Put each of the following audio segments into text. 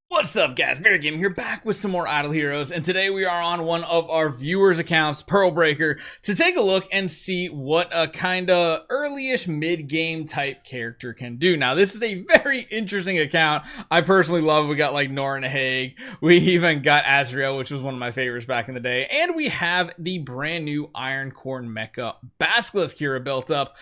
What's up, guys? Mary Game here, back with some more Idle Heroes, and today we are on one of our viewers' accounts, Pearlbreaker, to take a look and see what a kinda early-ish mid-game type character can do. Now, this is a very interesting account. I personally love it. We got like Norrin Haig, we even got Azrael, which was one of my favorites back in the day, and we have the brand new Ironcorn Mecha Basilisk hero built up,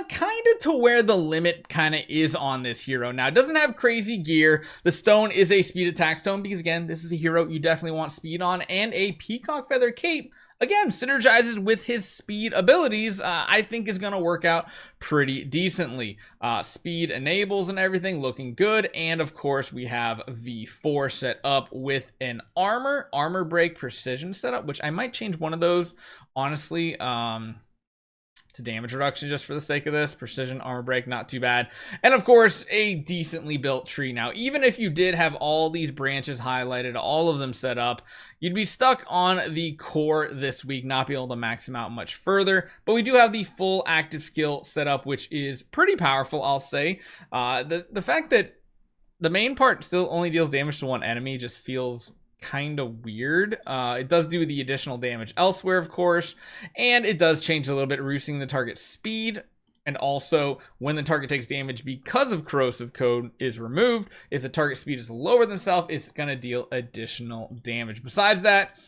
kinda to where the limit kinda is on this hero. Now, it doesn't have crazy gear. The stone is a speed attack stone because, again, this is a hero you definitely want speed on, and a peacock feather cape, again, synergizes with his speed abilities. I think is going to work out pretty decently. Speed enables and everything looking good, and of course we have V4 set up with an armor break precision setup, which I might change one of those, honestly, to damage reduction just for the sake of this. Precision, armor break, not too bad. And of course, a decently built tree. Now, even if you did have all these branches highlighted, all of them set up, you'd be stuck on the core this week, not be able to max them out much further. But we do have the full active skill set up, which is pretty powerful, I'll say. The fact that the main part still only deals damage to one enemy just feels kind of weird. It does do the additional damage elsewhere, of course, and it does change a little bit, reducing the target's speed, and also when the target takes damage because of corrosive code is removed, if the target speed is lower than self, it's going to deal additional damage. Besides that,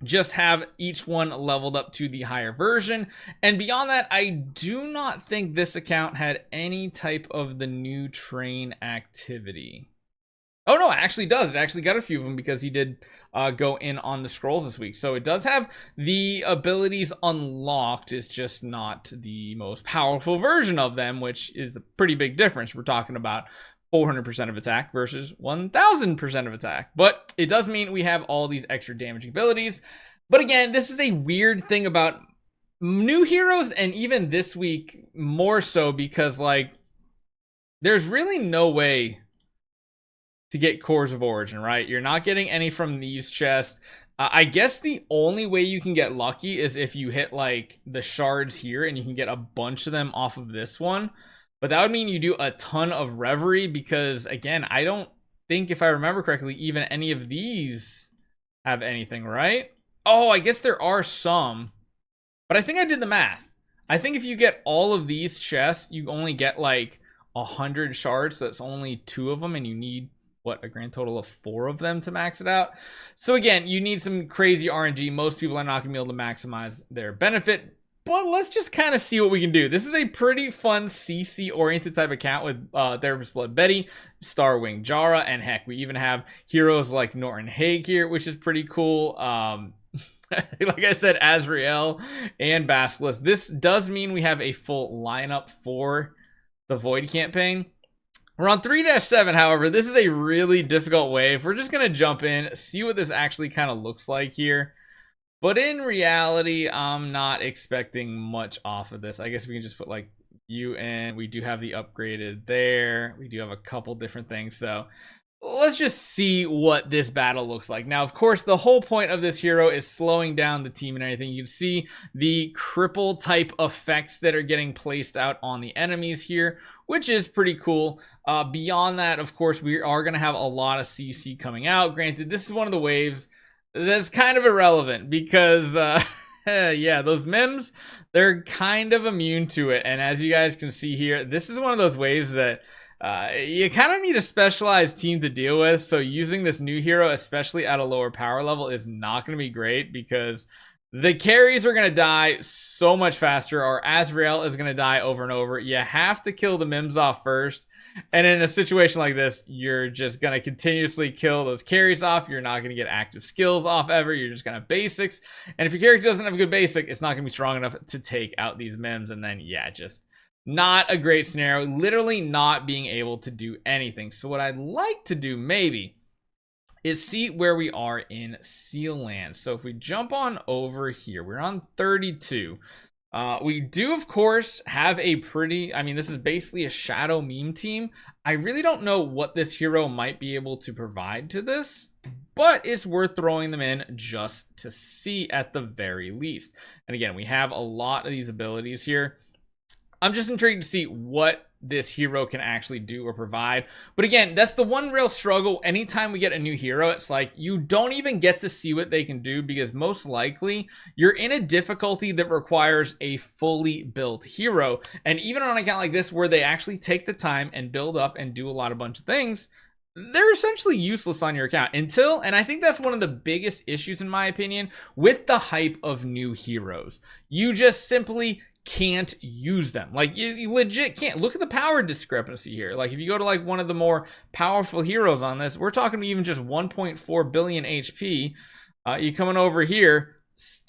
just have each one leveled up to the higher version, and beyond that, I do not think this account had any type of the new train activity. Oh no, it actually does. It actually got a few of them because he did go in on the scrolls this week. So it does have the abilities unlocked. It's just not the most powerful version of them, which is a pretty big difference. We're talking about 400% of attack versus 1000% of attack. But it does mean we have all these extra damaging abilities. But again, this is a weird thing about new heroes, and even this week more so, because like there's really no way to get cores of origin, right? You're not getting any from these chests. I guess the only way you can get lucky is if you hit like the shards here, and you can get a bunch of them off of this one. But that would mean you do a ton of reverie, because again, I don't think, if I remember correctly, even any of these have anything, right? Oh, I guess there are some, but I think I did the math. I think if you get all of these chests, you only get like 100 shards. So that's only 2 of them, and you need a grand total of 4 of them to max it out. So again, you need some crazy RNG. Most people are not gonna be able to maximize their benefit, but let's just kind of see what we can do. This is a pretty fun CC oriented type account with Therapist Blood Betty, Starwing Jara, and heck, we even have heroes like Norrin Haig here, which is pretty cool. Like I said, Azrael and Basilisk. This does mean we have a full lineup for the Void campaign. We're on 3-7, however, this is a really difficult wave. We're just going to jump in, see what this actually kind of looks like here. But in reality, I'm not expecting much off of this. I guess we can just put like UN. We do have the upgraded there. We do have a couple different things. So let's just see what this battle looks like. Now, of course, the whole point of this hero is slowing down the team and everything. You can see the cripple type effects that are getting placed out on the enemies here, which is pretty cool. Beyond that, of course, we are going to have a lot of CC coming out. Granted, this is one of the waves that's kind of irrelevant because, yeah, those mims, they're kind of immune to it. And as you guys can see here, this is one of those waves that you kind of need a specialized team to deal with. So using this new hero, especially at a lower power level, is not going to be great because the carries are going to die so much faster, or Azrael is going to die over and over. You have to kill the mims off first. And in a situation like this, you're just going to continuously kill those carries off. You're not going to get active skills off ever. You're just going to have basics. And if your character doesn't have a good basic, it's not going to be strong enough to take out these mims. And then, yeah, just not a great scenario. Literally not being able to do anything. So what I'd like to do maybe is see where we are in Seal Land. So if we jump on over here, we're on 32. We do, of course, have a pretty, I mean, this is basically a shadow meme team. I really don't know what this hero might be able to provide to this, but it's worth throwing them in just to see at the very least. And again, we have a lot of these abilities here. I'm just intrigued to see what this hero can actually do or provide. But again, that's the one real struggle. Anytime we get a new hero, it's like you don't even get to see what they can do, because most likely you're in a difficulty that requires a fully built hero. And even on an account like this, where they actually take the time and build up and do a bunch of things, they're essentially useless on your account until, and I think that's one of the biggest issues in my opinion with the hype of new heroes. You just simply can't use them. Like you legit can't. Look at the power discrepancy here. Like if you go to like one of the more powerful heroes on this, we're talking even just 1.4 billion HP. You coming over here,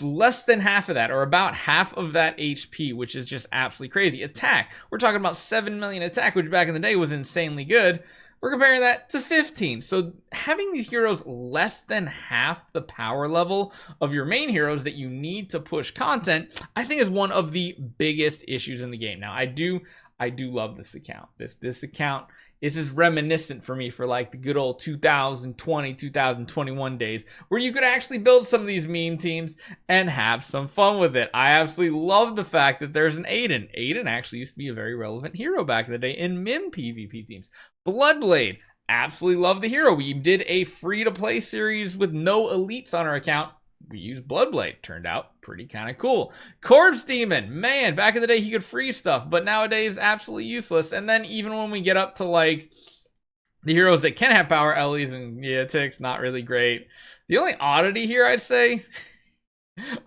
less than half of that, or about half of that HP, which is just absolutely crazy. Attack, we're talking about 7 million attack, which back in the day was insanely good. We're comparing that to 15. So having these heroes less than half the power level of your main heroes that you need to push content, I think is one of the biggest issues in the game. Now, I do love this account. This account is reminiscent for me for like the good old 2020, 2021 days, where you could actually build some of these meme teams and have some fun with it. I absolutely love the fact that there's an Aiden. Aiden actually used to be a very relevant hero back in the day in MIM PvP teams. Bloodblade, absolutely love the hero. We did a free-to-play series with no elites on our account. We used Bloodblade. Turned out pretty kind of cool. Corpse Demon, man, back in the day he could freeze stuff, but nowadays absolutely useless. And then even when we get up to like the heroes that can have power, Ellie's and Ticks, not really great. The only oddity here, I'd say,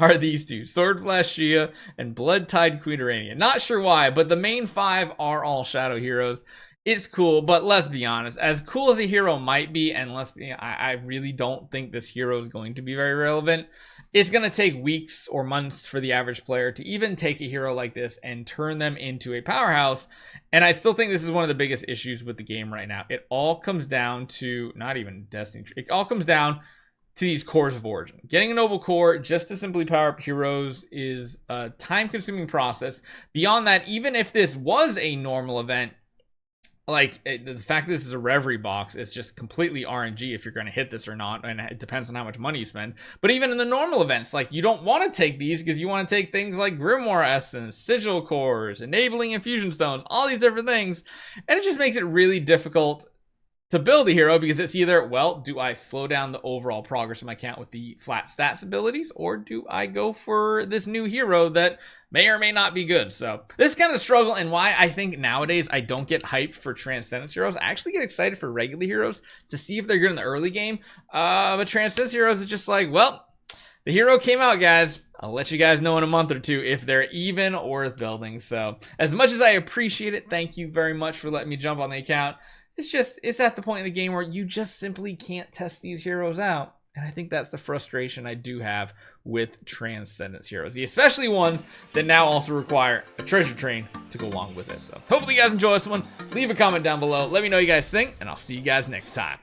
are these two, Swordflash Shia and Blood-Tide Queen Urania. Not sure why, but the main five are all shadow heroes. It's cool, but let's be honest, as cool as a hero might be, and I really don't think this hero is going to be very relevant. It's going to take weeks or months for the average player to even take a hero like this and turn them into a powerhouse. And I still think this is one of the biggest issues with the game right now. It all comes down to, not even Destiny, it all comes down to these cores of origin. Getting a noble core just to simply power up heroes is a time-consuming process. Beyond that, even if this was a normal event, like the fact that this is a Reverie box, it's just completely RNG if you're going to hit this or not, and it depends on how much money you spend. But even in the normal events, like you don't want to take these because you want to take things like Grimoire Essence, Sigil Cores, Enabling Infusion Stones, all these different things, and it just makes it really difficult to build a hero, because it's either, well, do I slow down the overall progress of my account with the flat stats abilities, or do I go for this new hero that may or may not be good? So this is kind of the struggle, and why I think nowadays I don't get hyped for Transcendence heroes. I actually get excited for regular heroes to see if they're good in the early game. But Transcendence heroes is just like, well, the hero came out, guys. I'll let you guys know in a month or two if they're even worth building. So as much as I appreciate it, thank you very much for letting me jump on the account. It's at the point in the game where you just simply can't test these heroes out. And I think that's the frustration I do have with Transcendence heroes, especially ones that now also require a treasure train to go along with it. So hopefully you guys enjoy this one. Leave a comment down below. Let me know what you guys think, and I'll see you guys next time.